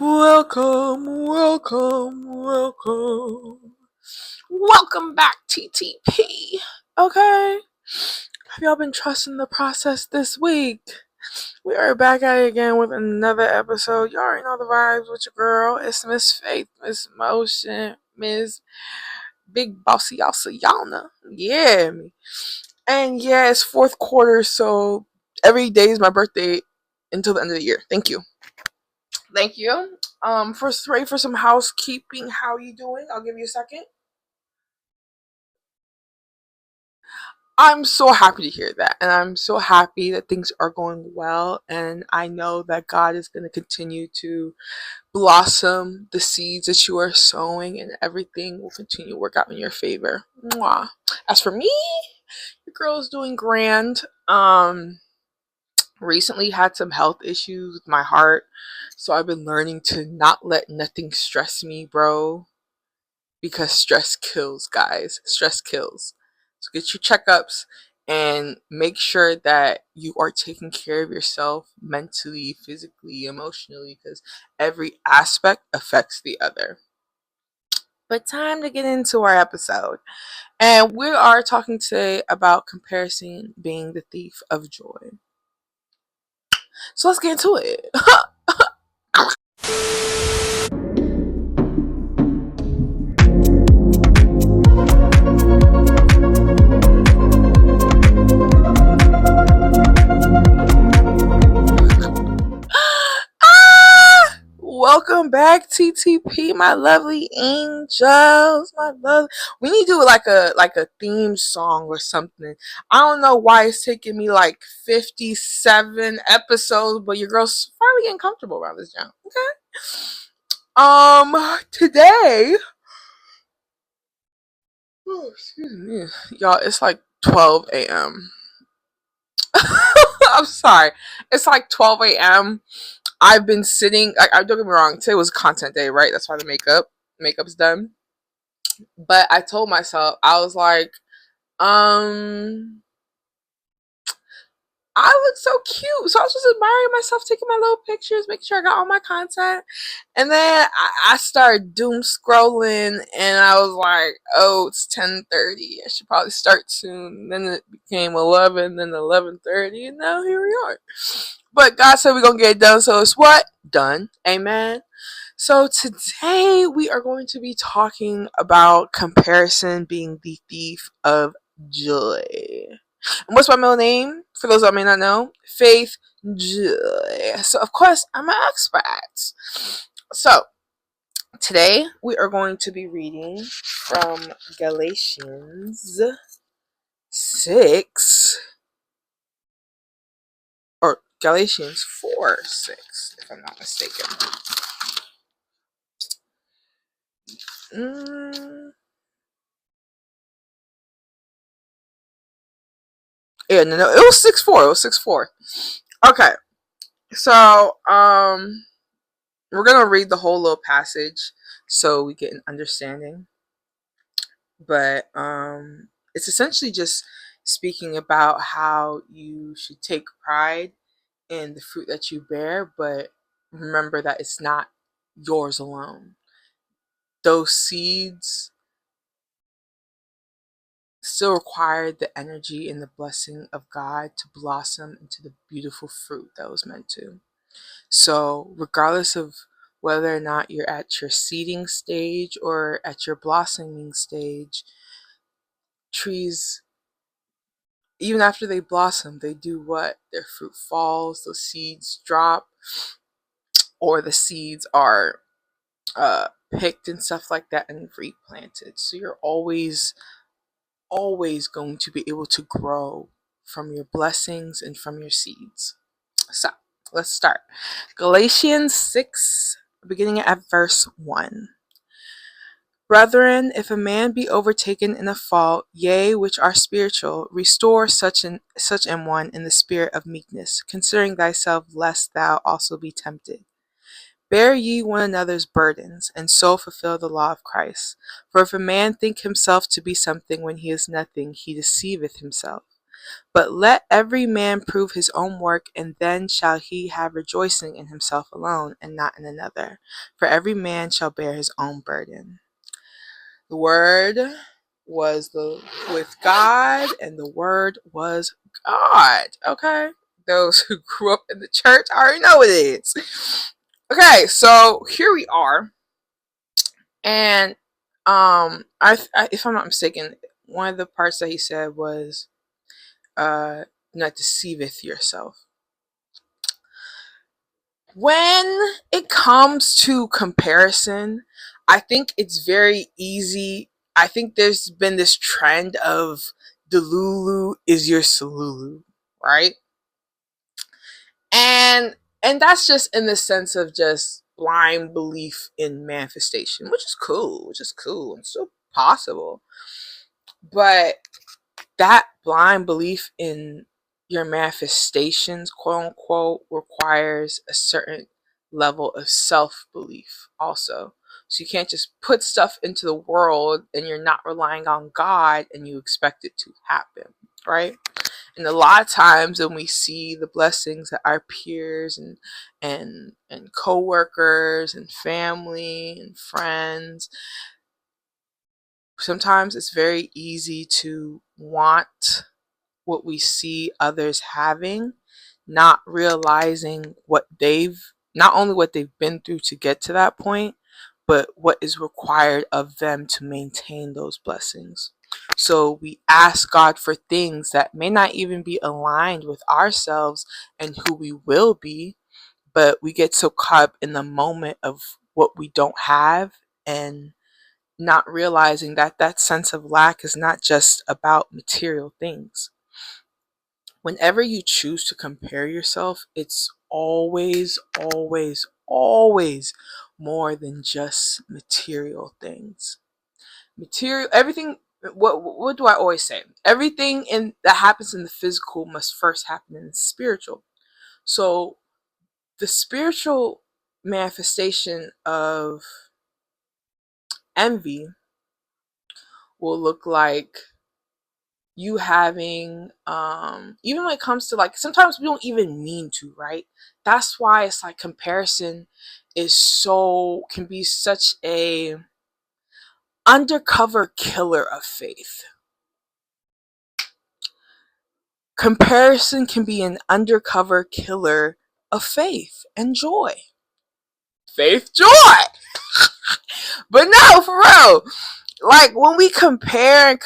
Welcome, welcome, welcome. Welcome back, TTP. Okay. Have y'all been trusting the process this week? We are back at it again with another episode. Y'all already know the vibes with your girl. It's Miss Faith, Miss Motion, Miss Big Bossy Yana. Yeah, me. And yeah, it's fourth quarter, so every day is my birthday until the end of the year. Thank you. Thank you. First, ready for some housekeeping. How you doing? I'll give you a second. I'm so happy to hear that, and I'm so happy that things are going well. And I know that God is going to continue to blossom the seeds that you are sowing, and everything will continue to work out in your favor. Mwah. As for me, the girl is doing grand. Recently had some health issues with my heart, so I've been learning to not let nothing stress me, bro. Because stress kills, guys. Stress kills. So get your checkups and make sure that you are taking care of yourself mentally, physically, emotionally, because every aspect affects the other. But time to get into our episode. And we are talking today about comparison being the thief of joy. So let's get into it. Welcome back, TTP, my lovely angels, my love. We need to do like a theme song or something. I don't know why it's taking me like 57 episodes, but your girl's finally getting comfortable around this jam. Okay. Today, oh, excuse me, y'all. It's like 12 a.m. I'm sorry. It's like 12 a.m. I've been sitting. I don't get me wrong. Today was content day, right? That's why the makeup's done. But I told myself, I was like, I look so cute. So I was just admiring myself, taking my little pictures, making sure I got all my content. And then I started doom scrolling, and I was like, oh, it's 10:30. I should probably start soon. Then it became 11, then 11:30, and now here we are. But God said we're going to get it done, so it's what? Done. Amen. So today we are going to be talking about comparison being the thief of joy. And what's my middle name? For those that may not know, Faith Joy. So of course I'm an expert. So today we are going to be reading from Galatians 6 or Galatians 4:6, if I'm not mistaken. Yeah, no, it was 6:4. It was 6:4. Okay, so we're gonna read the whole little passage so we get an understanding. But it's essentially just speaking about how you should take pride in the fruit that you bear, but remember that it's not yours alone. Those seeds still require the energy and the blessing of God to blossom into the beautiful fruit that was meant to. So, regardless of whether or not you're at your seeding stage or at your blossoming stage, trees, even after they blossom, they do what? Their fruit falls, those seeds drop, or the seeds are picked and stuff like that and replanted. So you're always going to be able to grow from your blessings and from your seeds. So let's start. Galatians 6, beginning at verse 1. Brethren, if a man be overtaken in a fault, yea, which are spiritual, restore such an one in the spirit of meekness, considering thyself, lest thou also be tempted. Bear ye one another's burdens, and so fulfill the law of Christ. For if a man think himself to be something when he is nothing, he deceiveth himself. But let every man prove his own work, and then shall he have rejoicing in himself alone, and not in another. For every man shall bear his own burden. The Word was with God, and the Word was God. Okay? Those who grew up in the church already know what it is. Okay, so here we are. And if I'm not mistaken, one of the parts that he said was not deceiveth yourself. When it comes to comparison, I think it's very easy. I think there's been this trend of Delulu is your Salulu, right? And that's just in the sense of just blind belief in manifestation, which is cool, and still possible. But that blind belief in your manifestations, quote unquote, requires a certain level of self belief also. So you can't just put stuff into the world and you're not relying on God and you expect it to happen, right? And a lot of times when we see the blessings that our peers and co-workers and family and friends, sometimes it's very easy to want what we see others having, not realizing not only what they've been through to get to that point, but what is required of them to maintain those blessings. So we ask God for things that may not even be aligned with ourselves and who we will be, but we get so caught up in the moment of what we don't have, and not realizing that that sense of lack is not just about material things. Whenever you choose to compare yourself, it's always more than just material things. Material, everything. What do I always say? Everything that happens in the physical must first happen in the spiritual. So the spiritual manifestation of envy will look like you having even when it comes to, like, sometimes we don't even mean to, right? That's why it's like comparison can be such a undercover killer of faith. Comparison can be an undercover killer of faith and joy. Faith, joy. But no, for real, like when we compare,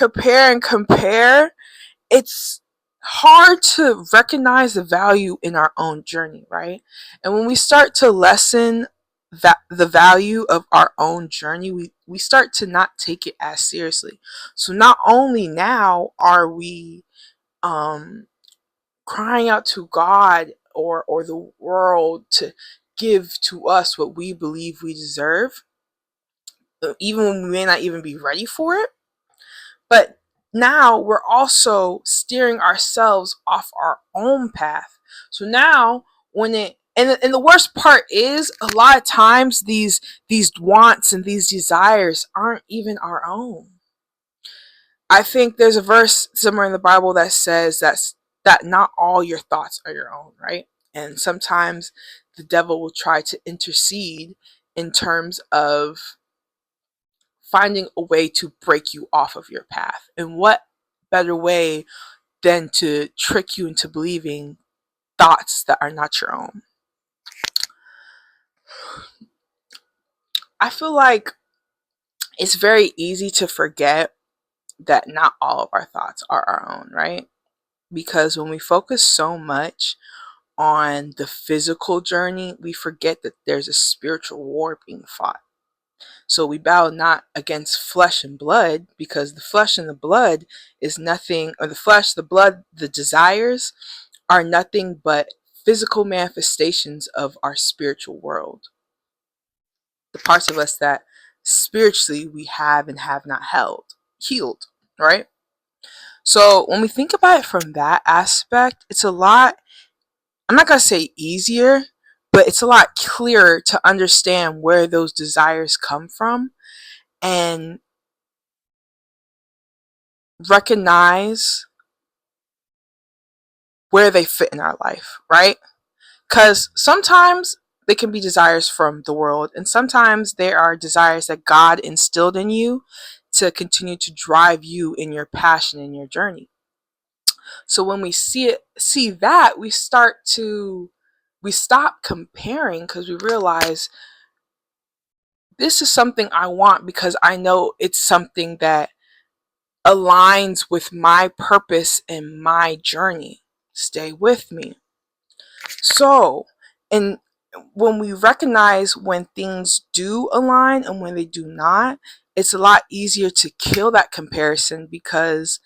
it's hard to recognize the value in our own journey, right? And when we start to lessen that the value of our own journey, we start to not take it as seriously. So not only now are we um crying out to God or the world to give to us what we believe we deserve, even when we may not even be ready for it, but now we're also steering ourselves off our own path. So now when it and the worst part is, a lot of times these wants and these desires aren't even our own. I think there's a verse somewhere in the Bible that says that not all your thoughts are your own, right? And sometimes the devil will try to intercede in terms of finding a way to break you off of your path. And what better way than to trick you into believing thoughts that are not your own? I feel like it's very easy to forget that not all of our thoughts are our own, right? Because when we focus so much on the physical journey, we forget that there's a spiritual war being fought. So we battle not against flesh and blood, because the flesh and the blood is nothing, or the flesh, the blood, the desires are nothing but physical manifestations of our spiritual world. The parts of us that spiritually we have and have not healed, right? So when we think about it from that aspect, it's a lot, I'm not going to say easier, but it's a lot clearer to understand where those desires come from and recognize where they fit in our life, right? Because sometimes they can be desires from the world, and sometimes there are desires that God instilled in you to continue to drive you in your passion in your journey. So when we see that, we stop comparing, because we realize this is something I want because I know it's something that aligns with my purpose and my journey. Stay with me. So, and when we recognize when things do align and when they do not, it's a lot easier to kill that comparison because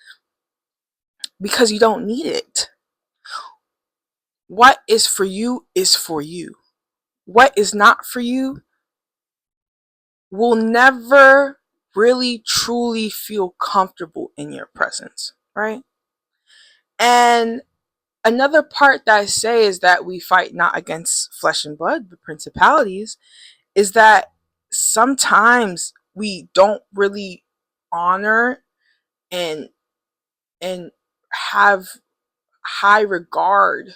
you don't need it. What is for you is for you. What is not for you will never really truly feel comfortable in your presence, right? And another part that I say is that we fight not against flesh and blood, but principalities, is that sometimes we don't really honor and have high regard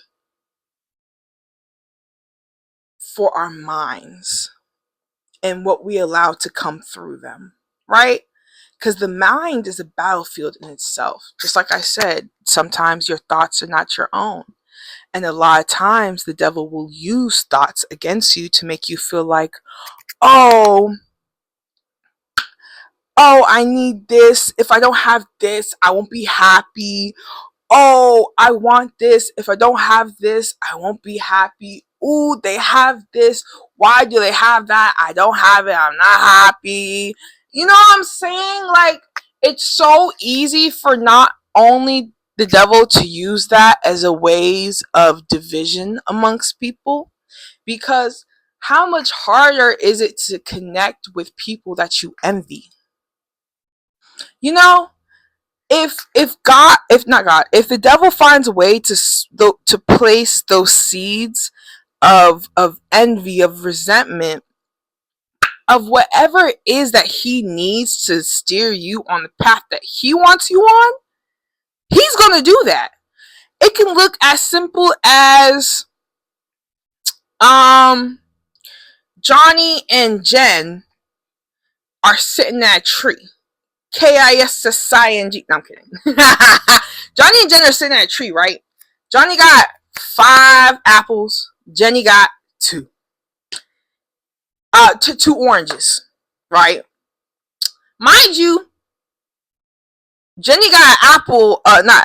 for our minds and what we allow to come through them, right? Because the mind is a battlefield in itself. Just like I said, sometimes your thoughts are not your own. And a lot of times the devil will use thoughts against you to make you feel like, oh, I need this. If I don't have this, I won't be happy. Oh, I want this. If I don't have this, I won't be happy. Ooh, they have this. Why do they have that? I don't have it. I'm not happy. You know what I'm saying? Like, it's so easy for not only the devil to use that as a ways of division amongst people, because how much harder is it to connect with people that you envy? You know, if the devil finds a way to place those seeds of envy, of resentment, of whatever it is that he needs to steer you on the path that he wants you on, he's going to do that. It can look as simple as Johnny and Jen are sitting at a tree. KISSING. No, I'm kidding. Johnny and Jen are sitting at a tree, right? Johnny got 5 apples. Jenny got 2. Two oranges, right? Mind you, Jenny got an apple. Not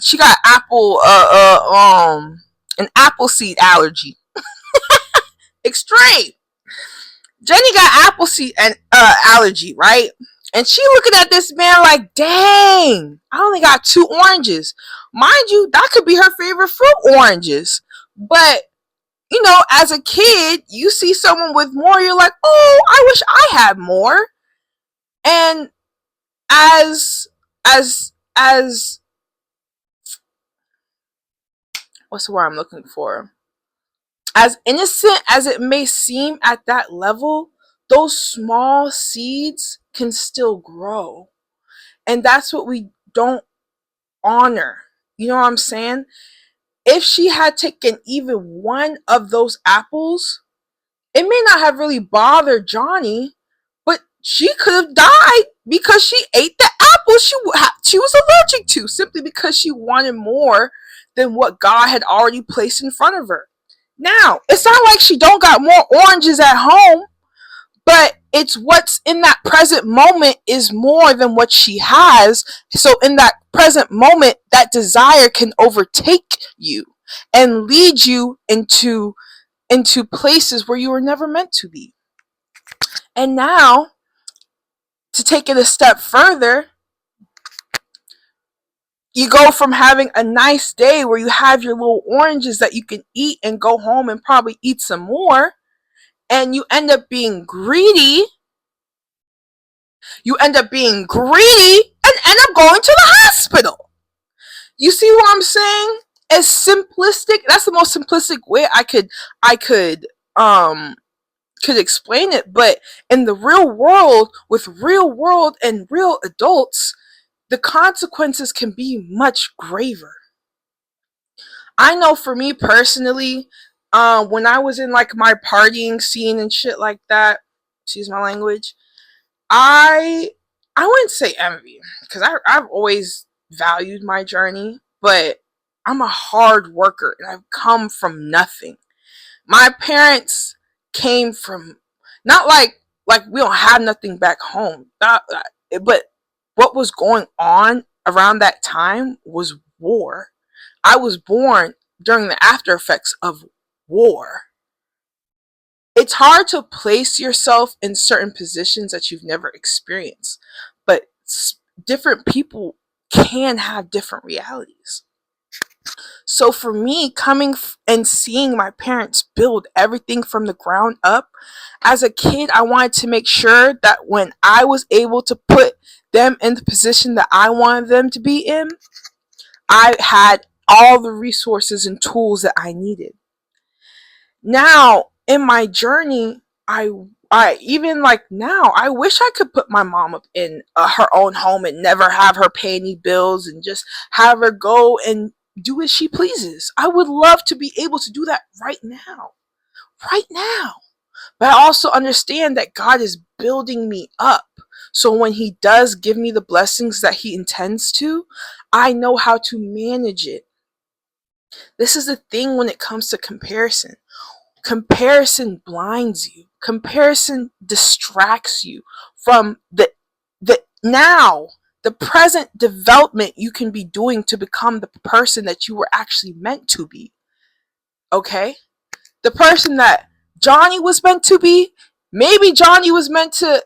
she got apple. An apple seed allergy. Extreme. Jenny got apple seed and allergy, right? And she looking at this man like, dang, I only got 2 oranges. Mind you, that could be her favorite fruit, oranges. But, you know, as a kid, you see someone with more, you're like, oh, I wish I had more. And as what's the word I'm looking for? As innocent as it may seem at that level, those small seeds can still grow. And that's what we don't honor. You know what I'm saying? If she had taken even one of those apples, it may not have really bothered Johnny, but she could have died because she ate the apple she was allergic to, simply because she wanted more than what God had already placed in front of her. Now, it's not like she don't got more oranges at home, but it's what's in that present moment is more than what she has. So in that present moment, that desire can overtake you and lead you into places where you were never meant to be. And now, to take it a step further, you go from having a nice day where you have your little oranges that you can eat and go home and probably eat some more, and you end up being greedy. You end up being greedy and end up going to the hospital. You see what I'm saying? As simplistic, that's the most simplistic way I could explain it. But in the real world, with real world and real adults, the consequences can be much graver. I know for me personally, when I was in like my partying scene and shit like that, excuse my language, I I wouldn't say envy because I've always valued my journey, but I'm a hard worker and I've come from nothing. My parents came from not like we don't have nothing back home, but what was going on around that time was war. I was born during the after effects of war. It's hard to place yourself in certain positions that you've never experienced, but different people can have different realities. So for me, coming and seeing my parents build everything from the ground up, as a kid, I wanted to make sure that when I was able to put them in the position that I wanted them to be in, I had all the resources and tools that I needed. Now, in my journey, I even like now, I wish I could put my mom up in her own home and never have her pay any bills and just have her go and do as she pleases. I would love to be able to do that right now. Right now. But I also understand that God is building me up. So when He does give me the blessings that He intends to, I know how to manage it. This is the thing when it comes to comparison. Comparison blinds you. Comparison distracts you from the present development you can be doing to become the person that you were actually meant to be. Okay? The person that Johnny was meant to be, maybe Johnny was meant to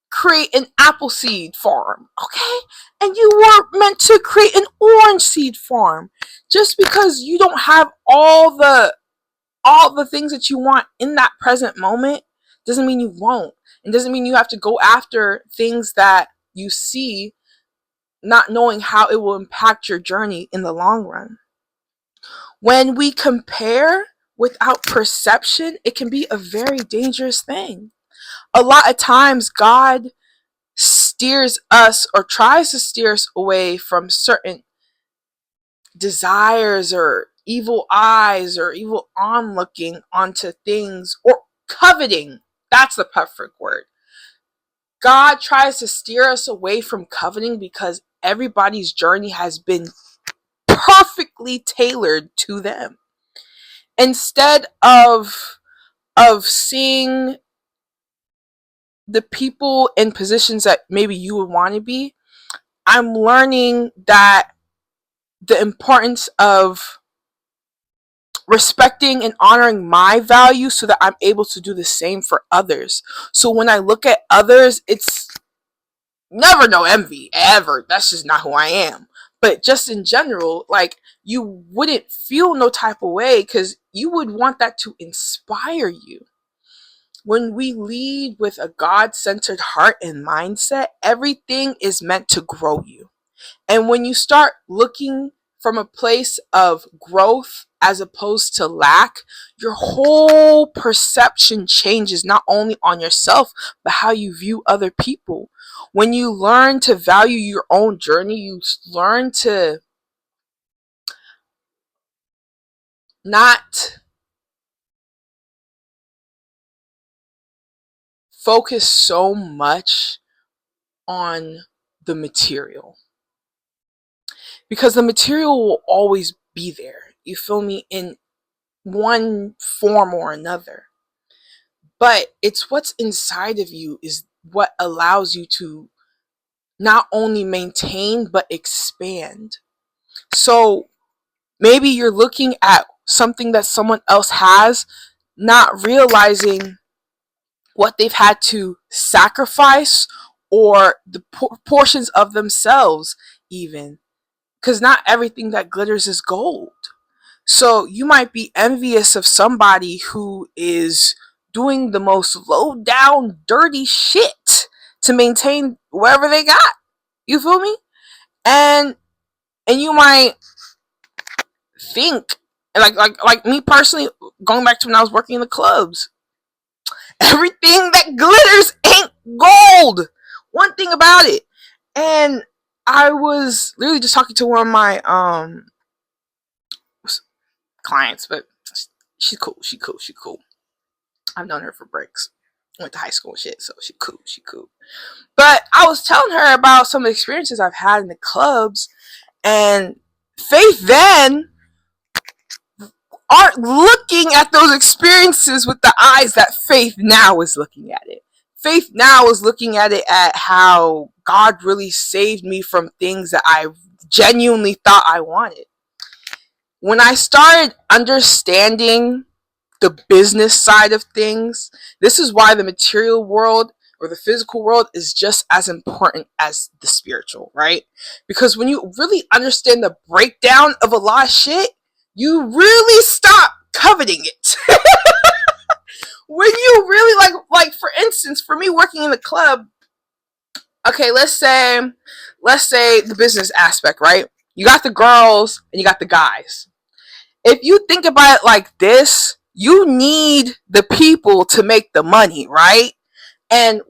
create an apple seed farm, okay? And you were meant to create an orange seed farm. Just because you don't have all the things that you want in that present moment doesn't mean you won't. It doesn't mean you have to go after things that you see, not knowing how it will impact your journey in the long run. When we compare without perception, it can be a very dangerous thing. A lot of times, God steers us or tries to steer us away from certain desires or evil eyes or evil onlooking onto things or coveting. That's the perfect word. God tries to steer us away from coveting because everybody's journey has been perfectly tailored to them. Instead of seeing the people in positions that maybe you would want to be, I'm learning that the importance of respecting and honoring my values so that I'm able to do the same for others. So when I look at others, it's never no envy, ever. That's just not who I am. But just in general, like, you wouldn't feel no type of way because you would want that to inspire you. When we lead with a God centered heart and mindset, everything is meant to grow you. And when you start looking from a place of growth as opposed to lack, your whole perception changes not only on yourself, but how you view other people. When you learn to value your own journey, you learn to not focus so much on the material. Because the material will always be there. You feel me? In one form or another. But it's what's inside of you is what allows you to not only maintain but expand. So maybe you're looking at something that someone else has, not realizing what they've had to sacrifice or the portions of themselves, even. Because not everything that glitters is gold. So you might be envious of somebody who is doing the most low down, dirty shit to maintain wherever they got. You feel me? And you might think, like me personally, going back to when I was working in the clubs, everything that glitters ain't gold. One thing about it. And I was literally just talking to one of my clients, but she's cool. She cool. I've known her for breaks. Went to high school and shit, so she cool. But I was telling her about some experiences I've had in the clubs, and Faith then aren't looking at those experiences with the eyes that Faith now is looking at it. Faith now is looking at it at how God really saved me from things that I genuinely thought I wanted. When I started understanding the business side of things, this is why the material world or the physical world is just as important as the spiritual, right? Because when you really understand the breakdown of a lot of shit, you really stop coveting it. When you really like for instance, for me working in the club, okay, let's say the business aspect, right? You got the girls and you got the guys. If you think about it like this, you need the people to make the money, right? And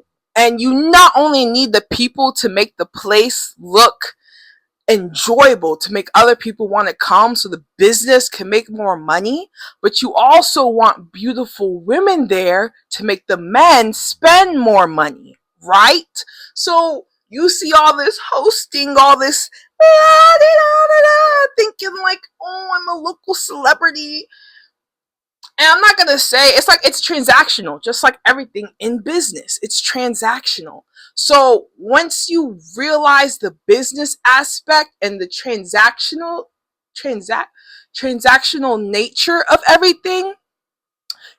you not only need the people to make the place look enjoyable, to make other people want to come so the business can make more money, but you also want beautiful women there to make the men spend more money, right? So you see all this hosting, all this thinking like, oh, I'm a local celebrity. And I'm not going to say, it's transactional, just like everything in business. It's transactional. So once you realize the business aspect and the transactional nature of everything,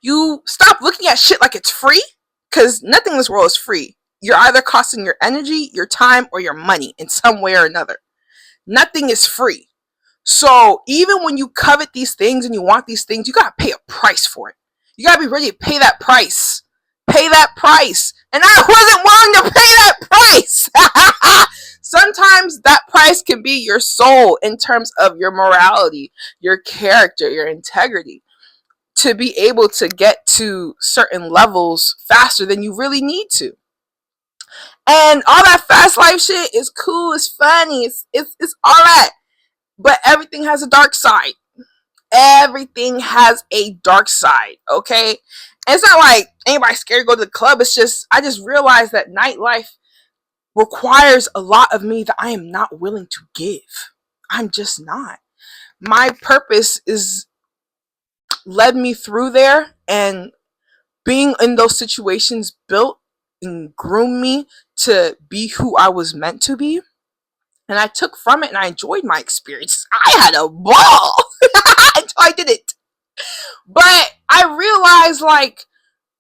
you stop looking at shit like it's free, because nothing in this world is free. You're either costing your energy, your time, or your money in some way or another. Nothing is free. So even when you covet these things and you want these things, you gotta pay a price for it. You gotta be ready to pay that price. Pay that price. And I wasn't willing to pay that price. Sometimes that price can be your soul in terms of your morality, your character, your integrity, to be able to get to certain levels faster than you really need to. And all that fast life shit is cool, it's funny, it's all that. But everything has a dark side. Everything has a dark side, okay? And it's not like anybody's scared to go to the club. It's just, I just realized that nightlife requires a lot of me that I am not willing to give. I'm just not. My purpose is led me through there, and being in those situations built and groomed me to be who I was meant to be. And I took from it and I enjoyed my experience. I had a ball until I did it. But I realized like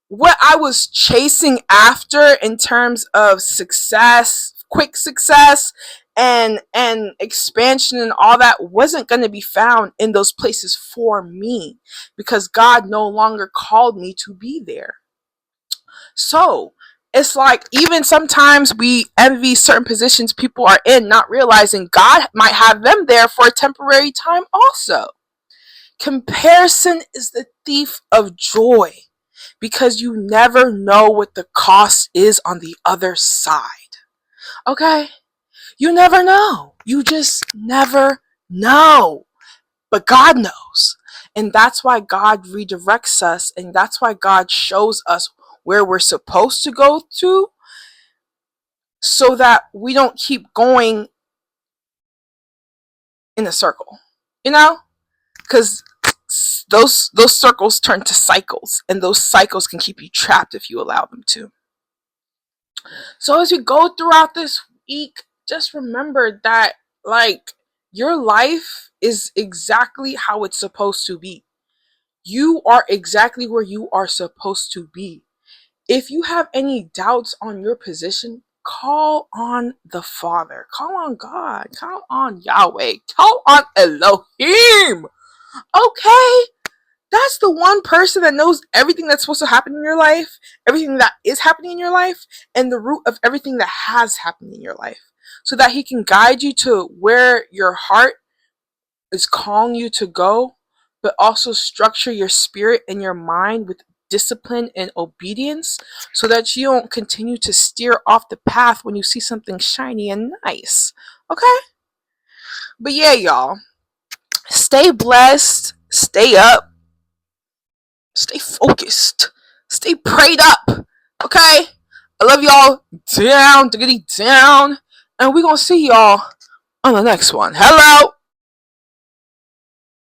what I was chasing after in terms of success, quick success, and expansion and all that wasn't going to be found in those places for me, because God no longer called me to be there. So it's like, even sometimes we envy certain positions people are in, not realizing God might have them there for a temporary time also. Comparison is the thief of joy, because you never know what the cost is on the other side. Okay? You never know. You just never know. But God knows. And that's why God redirects us, and that's why God shows us where we're supposed to go to, so that we don't keep going in a circle, because those circles turn to cycles, and those cycles can keep you trapped if you allow them to. So as you go throughout this week, just remember that like your life is exactly how it's supposed to be. You are exactly where you are supposed to be. If you have any doubts on your position, call on the Father. Call on God. Call on Yahweh. Call on Elohim. Okay? That's the one person that knows everything that's supposed to happen in your life, everything that is happening in your life, and the root of everything that has happened in your life, so that he can guide you to where your heart is calling you to go, but also structure your spirit and your mind with discipline and obedience, so that you don't continue to steer off the path when you see something shiny and nice. Okay? But yeah, y'all, stay blessed, stay up, stay focused, stay prayed up. Okay? I love y'all down, diggity down. And we're gonna see y'all on the next one. Hello!